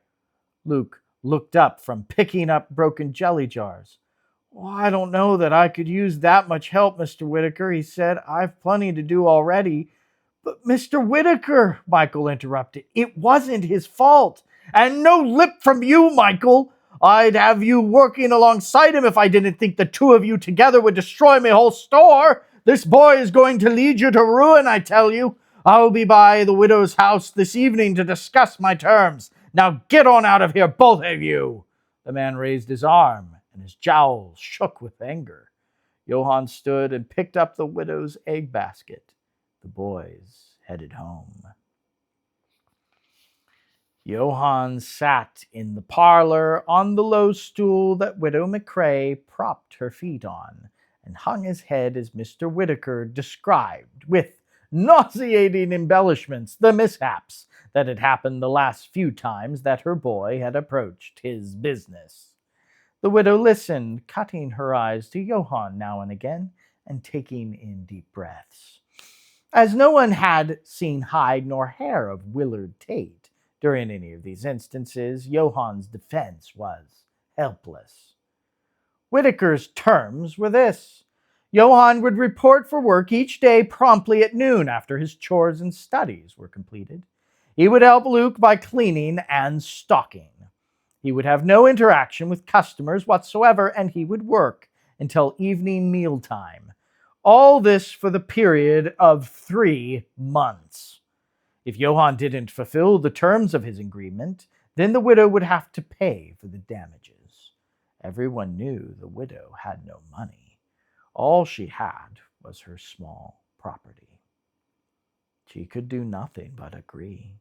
Luke looked up from picking up broken jelly jars. "Well, I don't know that I could use that much help, Mr. Whitaker," he said. "I've plenty to do already." "But Mr. Whitaker," Michael interrupted, "it wasn't his fault." "And no lip from you, Michael. I'd have you working alongside him if I didn't think the two of you together would destroy my whole store. This boy is going to lead you to ruin, I tell you. I'll be by the widow's house this evening to discuss my terms. Now get on out of here, both of you." The man raised his arm, and his jowls shook with anger. Johann stood and picked up the widow's egg basket. The boys headed home. Johann sat in the parlor on the low stool that Widow McCrae propped her feet on, and hung his head as Mr. Whitaker described, with nauseating embellishments, the mishaps that had happened the last few times that her boy had approached his business. The widow listened, cutting her eyes to Johann now and again, and taking in deep breaths. As no one had seen hide nor hair of Willard Tate during any of these instances, Johann's defense was helpless. Whitaker's terms were this: Johann would report for work each day promptly at noon after his chores and studies were completed. He would help Luke by cleaning and stocking. He would have no interaction with customers whatsoever, and he would work until evening mealtime. All this for the period of 3 months. If Johann didn't fulfill the terms of his agreement, then the widow would have to pay for the damages. Everyone knew the widow had no money. All she had was her small property. She could do nothing but agree.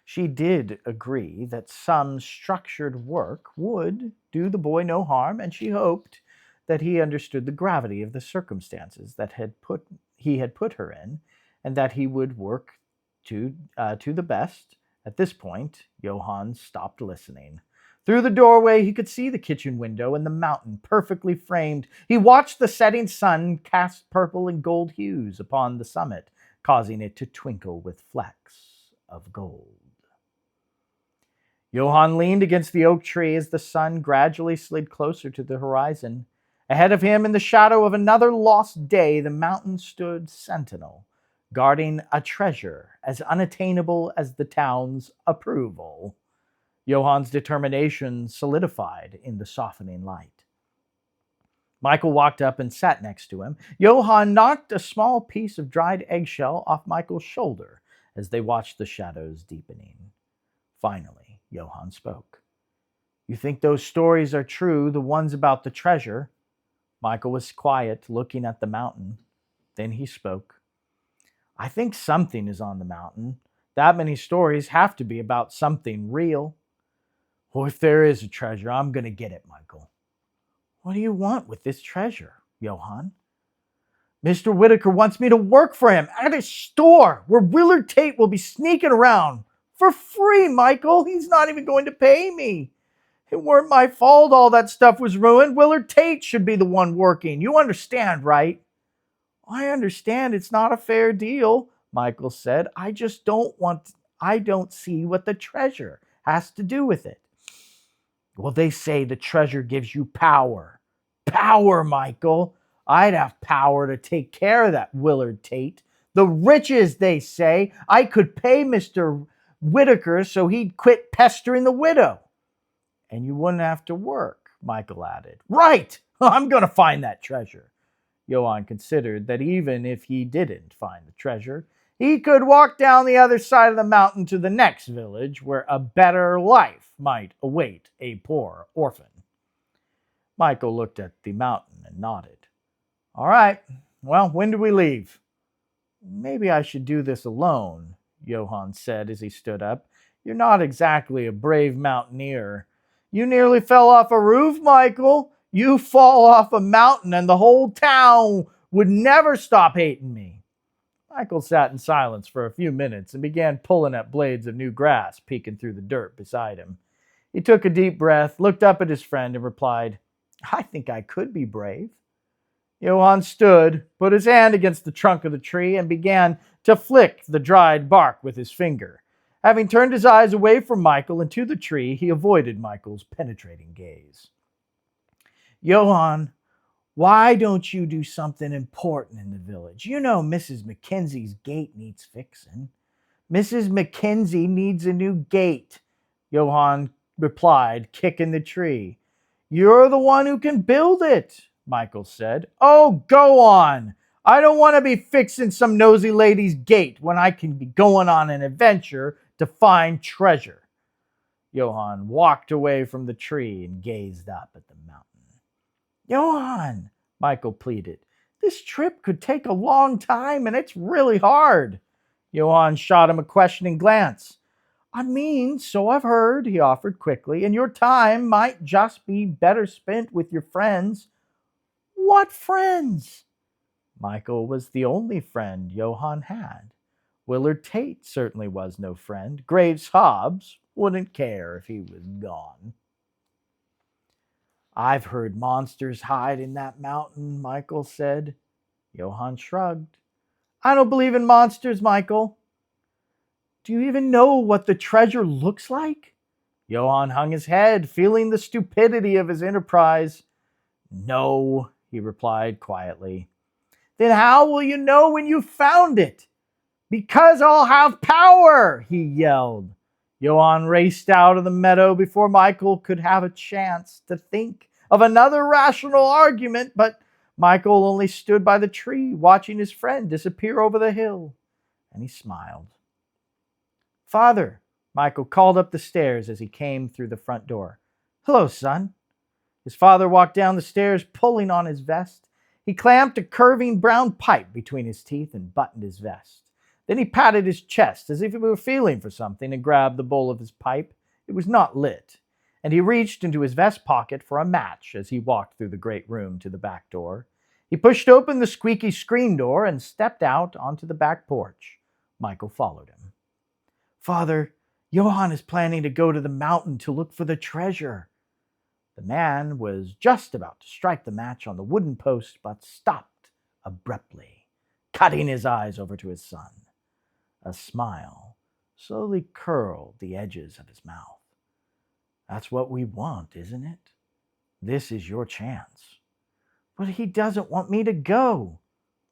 She did agree that some structured work would do the boy no harm, and she hoped that he understood the gravity of the circumstances that he had put her in, and that he would work to the best At this point, Johann stopped listening. Through the doorway, he could see the kitchen window and the mountain perfectly framed. He watched the setting sun cast purple and gold hues upon the summit, causing it to twinkle with flecks of gold. Johann leaned against the oak tree as the sun gradually slid closer to the horizon. Ahead of him, in the shadow of another lost day, the mountain stood sentinel, guarding a treasure as unattainable as the town's approval. Johann's determination solidified in the softening light. Michael walked up and sat next to him. Johann knocked a small piece of dried eggshell off Michael's shoulder as they watched the shadows deepening. Finally, Johann spoke. "You think those stories are true, the ones about the treasure?" Michael was quiet, looking at the mountain. Then he spoke. "I think something is on the mountain. That many stories have to be about something real." "Well, if there is a treasure, I'm going to get it, Michael." "What do you want with this treasure, Johann?" "Mr. Whitaker wants me to work for him at his store where Willard Tate will be sneaking around. For free, Michael. He's not even going to pay me. It weren't my fault all that stuff was ruined. Willard Tate should be the one working. You understand, right?" "I understand it's not a fair deal," Michael said. I don't see what the treasure has to do with it." "Well, they say the treasure gives you power." "Power, Michael. I'd have power to take care of that Willard Tate. The riches, they say. I could pay Mr. Whitaker so he'd quit pestering the widow." "And you wouldn't have to work," Michael added. "Right! I'm going to find that treasure." Johann considered that even if he didn't find the treasure, he could walk down the other side of the mountain to the next village where a better life might await a poor orphan. Michael looked at the mountain and nodded. "All right. Well, when do we leave?" "Maybe I should do this alone," Johann said as he stood up. "You're not exactly a brave mountaineer. You nearly fell off a roof, Michael. You fall off a mountain and the whole town would never stop hating me." Michael sat in silence for a few minutes and began pulling at blades of new grass peeking through the dirt beside him. He took a deep breath, looked up at his friend, and replied, "I think I could be brave." Johann stood, put his hand against the trunk of the tree, and began to flick the dried bark with his finger. Having turned his eyes away from Michael and to the tree, he avoided Michael's penetrating gaze. "Johann, why don't you do something important in the village? You know Mrs. McKenzie's gate needs fixing." "Mrs. McKenzie needs a new gate," Johann replied, kicking the tree. "You're the one who can build it," Michael said. "Oh, go on. I don't want to be fixing some nosy lady's gate when I can be going on an adventure to find treasure." Johann walked away from the tree and gazed up at the mountain. "Johann," Michael pleaded, "this trip could take a long time and it's really hard." Johann shot him a questioning glance. "I mean, so I've heard," he offered quickly, "and your time might just be better spent with your friends." "What friends?" Michael was the only friend Johann had. Willard Tate certainly was no friend. Graves Hobbs wouldn't care if he was gone. "I've heard monsters hide in that mountain," Michael said. Johann shrugged. "I don't believe in monsters, Michael." "Do you even know what the treasure looks like?" Johann hung his head, feeling the stupidity of his enterprise. "No," he replied quietly. "Then how will you know when you found it?" "Because I'll have power," he yelled. Johann raced out of the meadow before Michael could have a chance to think of another rational argument, but Michael only stood by the tree, watching his friend disappear over the hill, and he smiled. "Father," Michael called up the stairs as he came through the front door. "Hello, son." His father walked down the stairs, pulling on his vest. He clamped a curving brown pipe between his teeth and buttoned his vest. Then he patted his chest as if he were feeling for something and grabbed the bowl of his pipe. It was not lit, and he reached into his vest pocket for a match as he walked through the great room to the back door. He pushed open the squeaky screen door and stepped out onto the back porch. Michael followed him. "Father, Johann is planning to go to the mountain to look for the treasure." The man was just about to strike the match on the wooden post, but stopped abruptly, cutting his eyes over to his son. A smile slowly curled the edges of his mouth. "That's what we want, isn't it? This is your chance." "But he doesn't want me to go."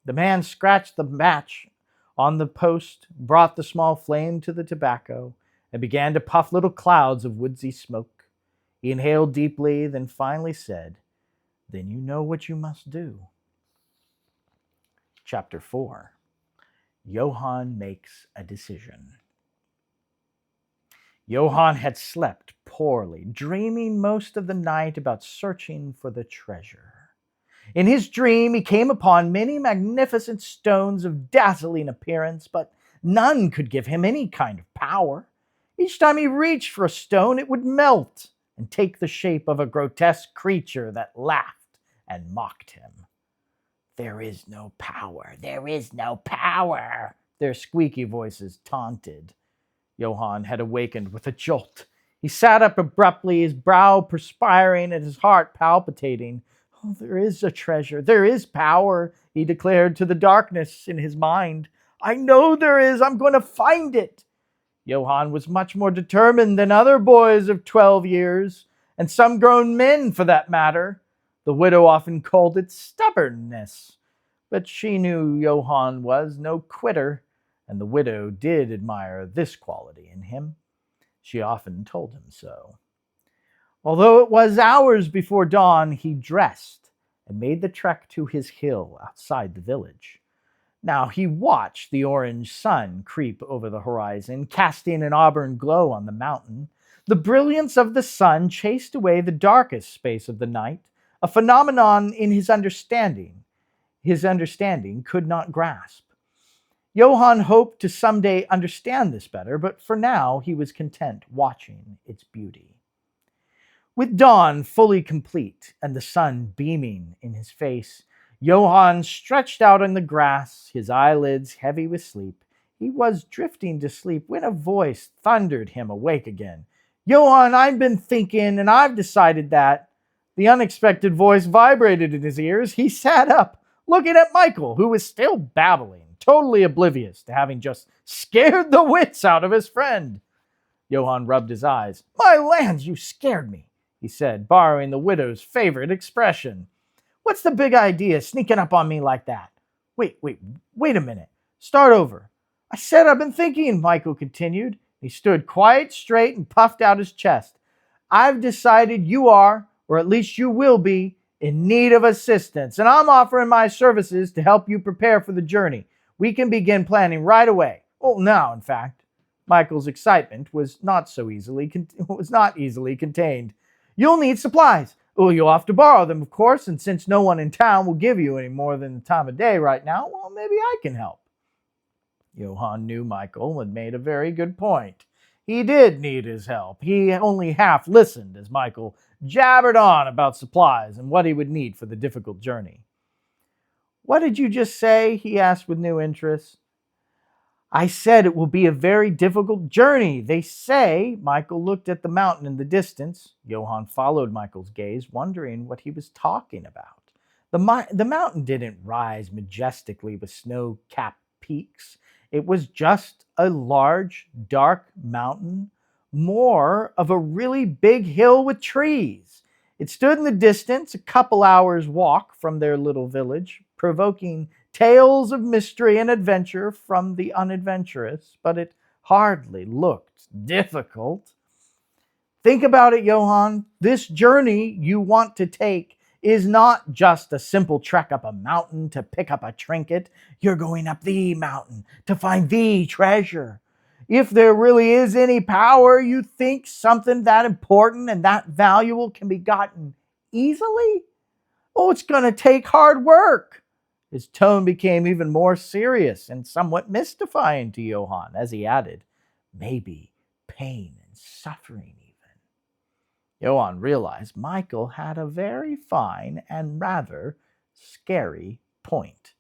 The man scratched the match on the post, brought the small flame to the tobacco, and began to puff little clouds of woodsy smoke. He inhaled deeply, then finally said, "Then you know what you must do." Chapter 4. Johann makes a decision. Johann had slept poorly, dreaming most of the night about searching for the treasure. In his dream, he came upon many magnificent stones of dazzling appearance, but none could give him any kind of power. Each time he reached for a stone, it would melt and take the shape of a grotesque creature that laughed and mocked him. "There is no power, there is no power," their squeaky voices taunted. Johann had awakened with a jolt. He sat up abruptly, his brow perspiring and his heart palpitating. "Oh, there is a treasure, there is power," he declared to the darkness in his mind. "I know there is, I'm going to find it." Johann was much more determined than other boys of 12 years, and some grown men for that matter. The widow often called it stubbornness, but she knew Johann was no quitter, and the widow did admire this quality in him. She often told him so. Although it was hours before dawn, he dressed and made the trek to his hill outside the village. Now he watched the orange sun creep over the horizon, casting an auburn glow on the mountain. The brilliance of the sun chased away the darkest space of the night, a phenomenon his understanding could not grasp. Johann hoped to someday understand this better, but for now he was content watching its beauty. With dawn fully complete and the sun beaming in his face, Johann stretched out on the grass, his eyelids heavy with sleep. He was drifting to sleep when a voice thundered him awake again. "Johann, I've been thinking, and I've decided that." The unexpected voice vibrated in his ears. He sat up, looking at Michael, who was still babbling, totally oblivious to having just scared the wits out of his friend. Johann rubbed his eyes. "My lands, you scared me," he said, borrowing the widow's favorite expression. "What's the big idea sneaking up on me like that?" Wait a minute. Start over." "I said I've been thinking," Michael continued. He stood quite straight and puffed out his chest. "I've decided you are, or at least you will be, in need of assistance, and I'm offering my services to help you prepare for the journey. We can begin planning right away. Well, now, in fact." Michael's excitement was not easily contained. "You'll need supplies. Well, you'll have to borrow them, of course, and since no one in town will give you any more than the time of day right now, well, maybe I can help." Johann knew Michael had made a very good point. He did need his help. He only half listened as Michael jabbered on about supplies and what he would need for the difficult journey. "What did you just say?" he asked with new interest. "I said it will be a very difficult journey. They say." Michael looked at the mountain in the distance. Johann followed Michael's gaze, wondering what he was talking about. The mountain didn't rise majestically with snow-capped peaks. It was just a large, dark mountain, more of a really big hill with trees. It stood in the distance, a couple hours' walk from their little village, provoking tales of mystery and adventure from the unadventurous, but it hardly looked difficult. Think about it, Johann. This journey you want to take is not just a simple trek up a mountain to pick up a trinket. You're going up the mountain to find the treasure. If there really is any power, you think something that important and that valuable can be gotten easily? Oh, it's going to take hard work. His tone became even more serious and somewhat mystifying to Johann as he added, "Maybe pain and suffering even." Johann realized Michael had a very fine and rather scary point.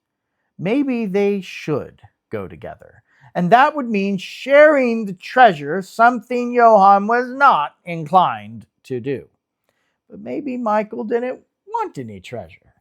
Maybe they should go together. and that would mean sharing the treasure, something Johann was not inclined to do. But maybe Michael didn't want any treasure.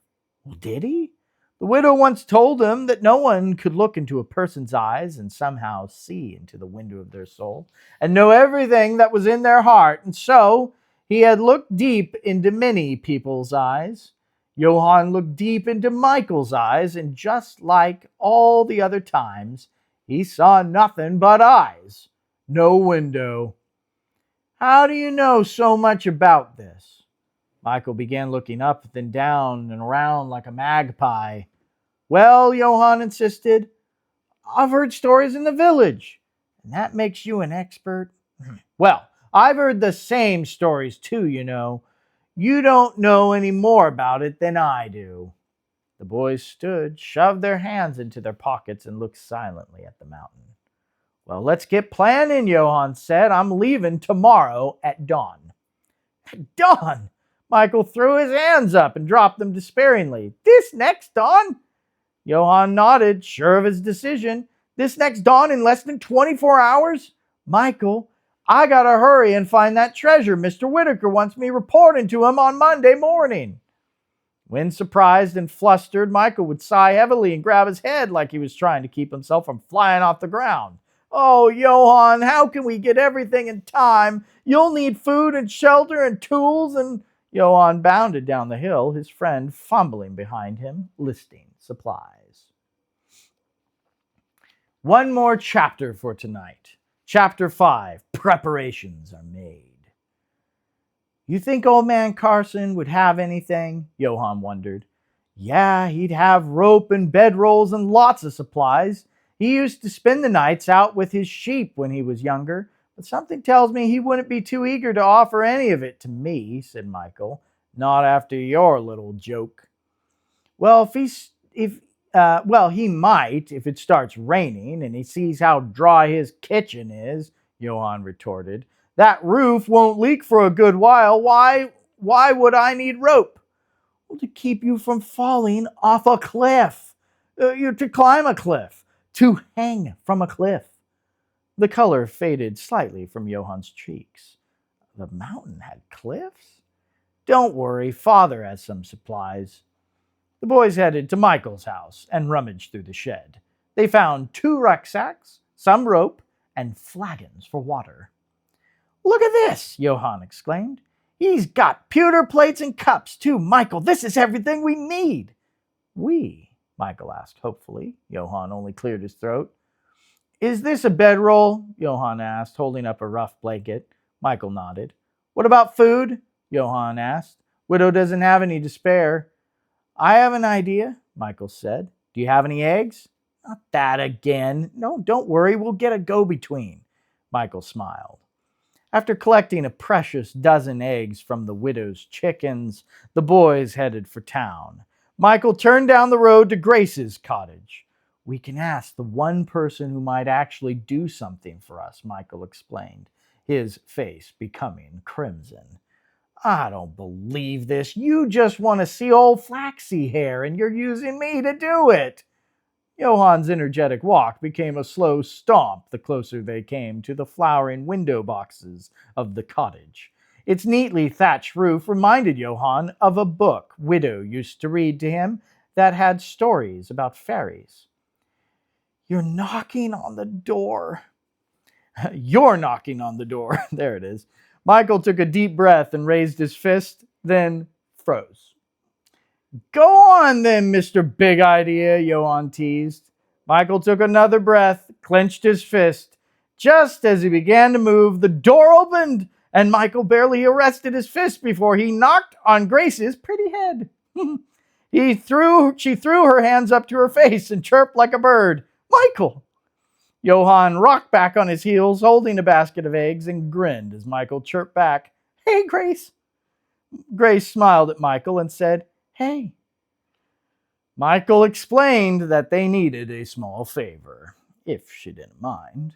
Well, did he? The widow once told him that no one could look into a person's eyes and somehow see into the window of their soul and know everything that was in their heart. And so he had looked deep into many people's eyes. Johann looked deep into Michael's eyes, and just like all the other times, he saw nothing but eyes, no window. How do you know so much about this? Michael began looking up, then down and around like a magpie. Well, Johann insisted, I've heard stories in the village. And that makes you an expert? Well, I've heard the same stories too, you know. You don't know any more about it than I do. The boys stood, shoved their hands into their pockets, and looked silently at the mountain. Well, let's get planning, Johann said. I'm leaving tomorrow at dawn. At dawn? Michael threw his hands up and dropped them despairingly. This next dawn? Johann nodded, sure of his decision. This next dawn in less than 24 hours? Michael, I gotta hurry and find that treasure. Mr. Whitaker wants me reporting to him on Monday morning. When surprised and flustered, Michael would sigh heavily and grab his head like he was trying to keep himself from flying off the ground. Oh, Johann, how can we get everything in time? You'll need food and shelter and tools. And Johann bounded down the hill, his friend fumbling behind him, listing supplies. One more chapter for tonight. Chapter 5, Preparations are made. You think old man Carson would have anything? Johann wondered. Yeah, he'd have rope and bedrolls and lots of supplies. He used to spend the nights out with his sheep when he was younger, but something tells me he wouldn't be too eager to offer any of it to me, said Michael. Not after your little joke. Well, he might if it starts raining and he sees how dry his kitchen is, Johann retorted. That roof won't leak for a good while. Why would I need rope? Well, to keep you from falling off a cliff. To climb a cliff. To hang from a cliff. The color faded slightly from Johann's cheeks. The mountain had cliffs? Don't worry, Father has some supplies. The boys headed to Michael's house and rummaged through the shed. They found 2 rucksacks, some rope, and flagons for water. Look at this, Johann exclaimed. He's got pewter plates and cups, too. Michael, this is everything we need. We? Michael asked hopefully. Johann only cleared his throat. Is this a bedroll? Johann asked, holding up a rough blanket. Michael nodded. What about food? Johann asked. Widow doesn't have any to spare. I have an idea, Michael said. Do you have any eggs? Not that again. No, don't worry, we'll get a go-between. Michael smiled. After collecting a precious dozen eggs from the widow's chickens, the boys headed for town. Michael turned down the road to Grace's cottage. We can ask the one person who might actually do something for us, Michael explained, his face becoming crimson. I don't believe this. You just want to see old Flaxy Hair, and you're using me to do it. Johann's energetic walk became a slow stomp the closer they came to the flowering window boxes of the cottage. Its neatly thatched roof reminded Johann of a book Widow used to read to him that had stories about fairies. You're knocking on the door. You're knocking on the door. There it is. Michael took a deep breath and raised his fist, then froze. Go on then, Mr. Big Idea, Johann teased. Michael took another breath, clenched his fist. Just as he began to move, the door opened, and Michael barely arrested his fist before he knocked on Grace's pretty head. She threw her hands up to her face and chirped like a bird. Michael! Johann rocked back on his heels, holding a basket of eggs, and grinned as Michael chirped back, Hey, Grace! Grace smiled at Michael and said, Hey. Michael explained that they needed a small favor, if she didn't mind.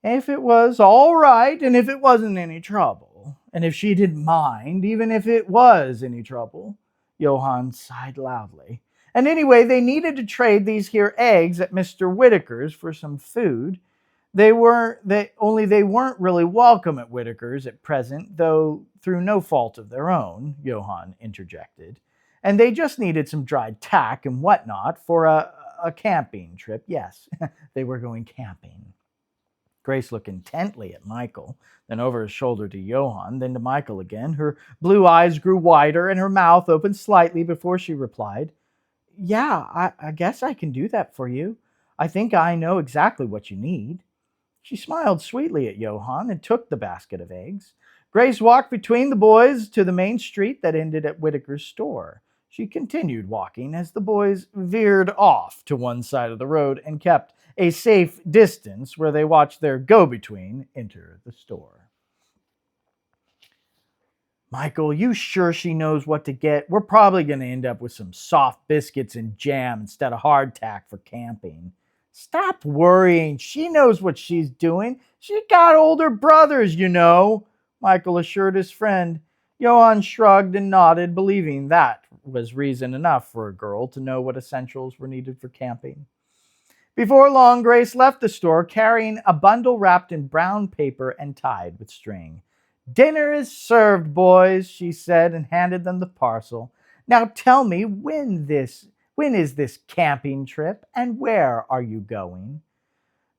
If it was all right, and if it wasn't any trouble, and if she didn't mind, even if it was any trouble, Johann sighed loudly. And anyway, they needed to trade these here eggs at Mr. Whitaker's for some food. They weren't really welcome at Whitaker's at present, though through no fault of their own, Johann interjected. And they just needed some dried tack and whatnot for a camping trip. Yes, they were going camping. Grace looked intently at Michael, then over his shoulder to Johann, then to Michael again. Her blue eyes grew wider and her mouth opened slightly before she replied, "Yeah, I guess I can do that for you. I think I know exactly what you need." She smiled sweetly at Johann and took the basket of eggs. Grace walked between the boys to the main street that ended at Whitaker's store. She continued walking as the boys veered off to one side of the road and kept a safe distance where they watched their go-between enter the store. "Michael, you sure she knows what to get? We're probably going to end up with some soft biscuits and jam instead of hardtack for camping." "Stop worrying. She knows what she's doing. She got older brothers, you know," Michael assured his friend. Johann shrugged and nodded, believing that was reason enough for a girl to know what essentials were needed for camping. Before long, Grace left the store carrying a bundle wrapped in brown paper and tied with string. "Dinner is served, boys," she said, and handed them the parcel. "Now tell me, when is this camping trip, and where are you going?"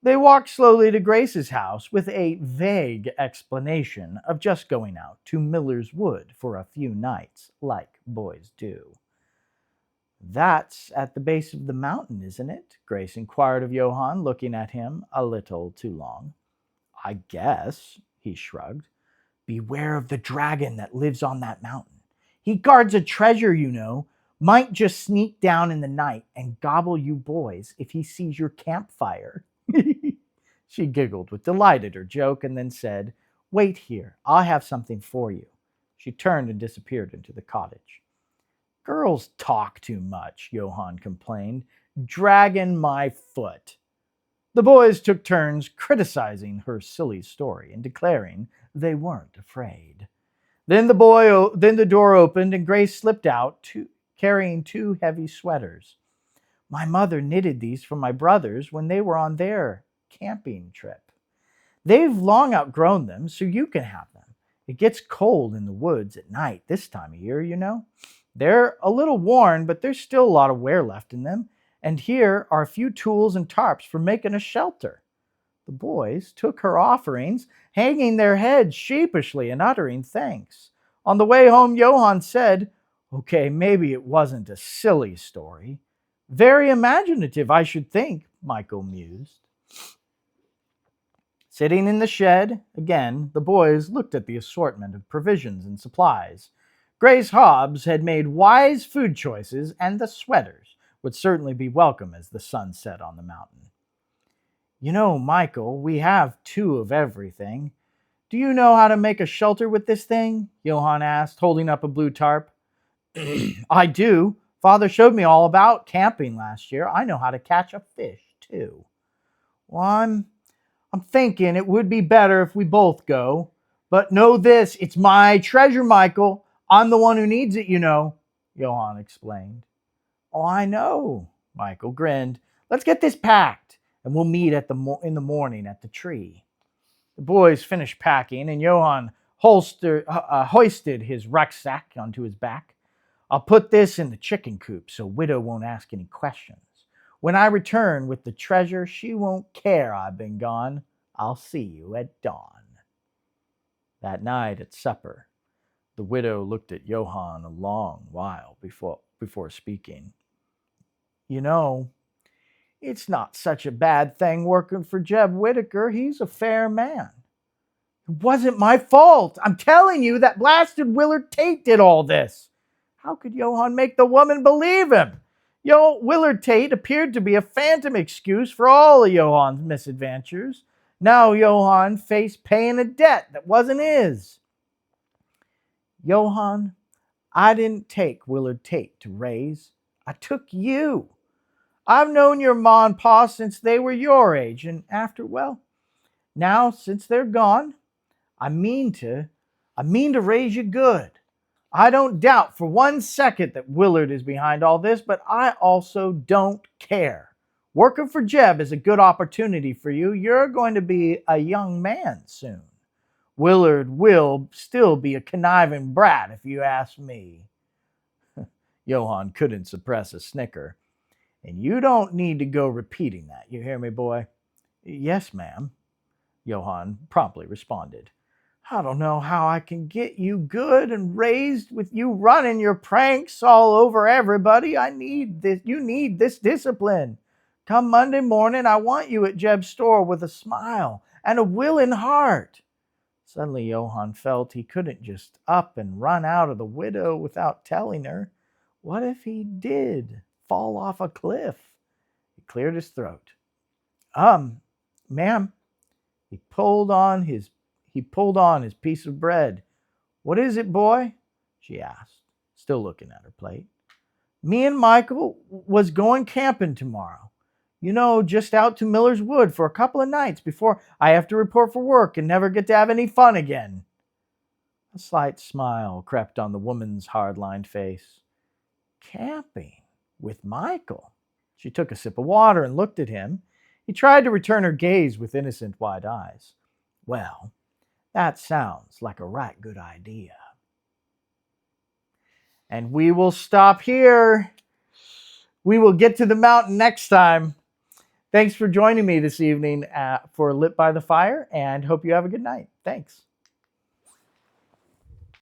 They walked slowly to Grace's house with a vague explanation of just going out to Miller's Wood for a few nights, like boys do. "That's at the base of the mountain, isn't it?" Grace inquired of Johann, looking at him a little too long. "I guess," he shrugged. "Beware of the dragon that lives on that mountain. He guards a treasure, you know. Might just sneak down in the night and gobble you boys if he sees your campfire." She giggled with delight at her joke and then said, "Wait here. I'll have something for you." She turned and disappeared into the cottage. "Girls talk too much," Johann complained, "dragging my foot." The boys took turns criticizing her silly story and declaring they weren't afraid. Then the door opened and Grace slipped out, carrying two heavy sweaters. "My mother knitted these for my brothers when they were on their camping trip. They've long outgrown them, so you can have them. It gets cold in the woods at night this time of year, you know. They're a little worn, but there's still a lot of wear left in them. And here are a few tools and tarps for making a shelter." The boys took her offerings, hanging their heads sheepishly and uttering thanks. On the way home, Johann said, "Okay, maybe it wasn't a silly story. Very imaginative, I should think," Michael mused. Sitting in the shed, again, the boys looked at the assortment of provisions and supplies. Grace Hobbs had made wise food choices, and the sweaters would certainly be welcome as the sun set on the mountain. "You know, Michael, we have two of everything. Do you know how to make a shelter with this thing?" Johann asked, holding up a blue tarp. "I do. Father showed me all about camping last year. I know how to catch a fish, too." "Well, I'm thinking it would be better if we both go. But know this, it's my treasure, Michael. I'm the one who needs it, you know," Johann explained. "Oh, I know," Michael grinned. "Let's get this packed, and we'll meet in the morning at the tree." The boys finished packing, and Johann hoisted his rucksack onto his back. "I'll put this in the chicken coop so Widow won't ask any questions. When I return with the treasure, she won't care I've been gone. I'll see you at dawn." That night at supper, the widow looked at Johann a long while before speaking. "You know, it's not such a bad thing working for Jeb Whitaker. He's a fair man." "It wasn't my fault. I'm telling you, that blasted Willard Tate did all this." How could Johann make the woman believe him? Willard Tate appeared to be a phantom excuse for all of Johann's misadventures. Now Johann faced paying a debt that wasn't his. "Johann, I didn't take Willard Tate to raise. I took you. I've known your ma and pa since they were your age, and now since they're gone, I mean to raise you good. I don't doubt for 1 second that Willard is behind all this, but I also don't care. Working for Jeb is a good opportunity for you. You're going to be a young man soon. Willard will still be a conniving brat, if you ask me. Johann couldn't suppress a snicker. And you don't need to go repeating that. You hear me, boy? Yes, ma'am, Johann promptly responded. I don't know how I can get you good and raised with you running your pranks all over everybody. I need this. You need this discipline. Come Monday morning, I want you at Jeb's store with a smile and a willing heart. Suddenly, Johann felt he couldn't just up and run out of the widow without telling her. What if he did fall off a cliff? He cleared his throat. Ma'am, he pulled on his piece of bread. What is it, boy? She asked, still looking at her plate. Me and Michael was going camping tomorrow. You know, just out to Miller's Wood for a couple of nights before I have to report for work and never get to have any fun again. A slight smile crept on the woman's hard-lined face. Camping with Michael? She took a sip of water and looked at him. He tried to return her gaze with innocent wide eyes. Well, that sounds like a right good idea. And we will stop here. We will get to the mountain next time. Thanks for joining me this evening for Lit by the Fire, and hope you have a good night. Thanks.